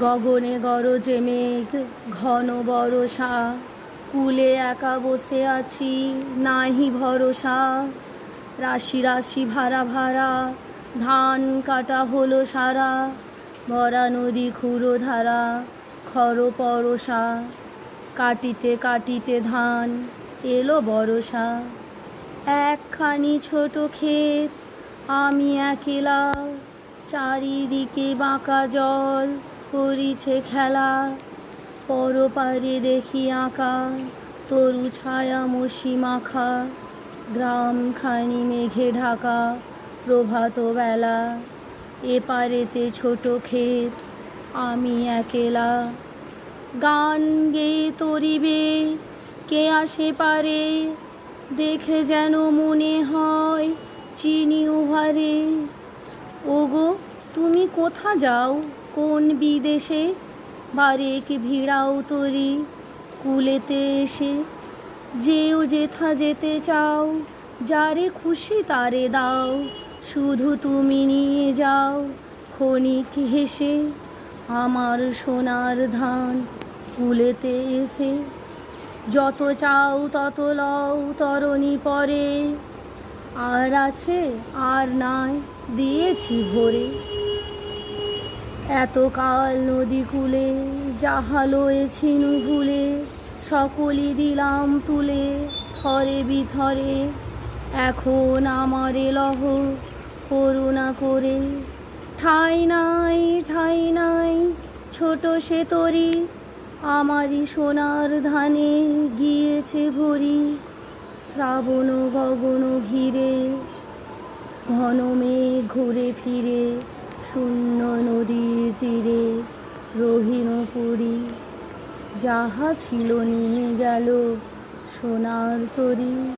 গগনে গরজে মেঘ, ঘন বরষা, কূলে একা বসে আছি নাহি ভরসা। রাশি রাশি ভাড়া ভাড়া, ধান কাটা হলো সারা, ভরা নদী ক্ষুরো ধারা, খর পরশা। কাটিতে কাটিতে ধান এলো বরষা। একখানি ছোট ক্ষেত, আমি একেলা, চারিদিকে বাঁকা জল করিছে খেলা। পরপারে দেখি আঁকা তরু ছায়া মসি মাখা, গ্রামখানি মেঘে ঢাকা প্রভাত বেলা। এপারেতে ছোট ক্ষেত, আমি একেলা। গান গেয়ে তরিবে কে আসে পারে, দেখে যেন মনে হয় চিনি উহারে। ওগো তুমি কোথা যাও কোন বিদেশে, বারেক ভিড়াও তরি কূলেতে এসে। যেও যেথা যেতে চাও, যারে খুশি তারে দাও, শুধু তুমি নিয়ে যাও ক্ষণিক হেসে আমার সোনার ধান কূলেতে এসে। যত চাও তত লও তরণী পরে, আর আছে আর নাই দিয়েছি ভরে। এতকাল নদী কূলে যাহা লয়েছিনু ভুলে, সকলই দিলাম তুলে থরে বিথরে। এখন আমারে লহ করুণা করে, ঠাঁই নাই ঠাঁই নাই ছোট সে তরি, আমারই সোনার ধানে গিয়েছে ভরি। শ্রাবণ গগন ঘিরে, ঘন মেঘ ঘুরে ফিরে, শূন্য নদীর তীরে রহিল পুরী। যাহা ছিল নিয়ে গেল সোনার তরী।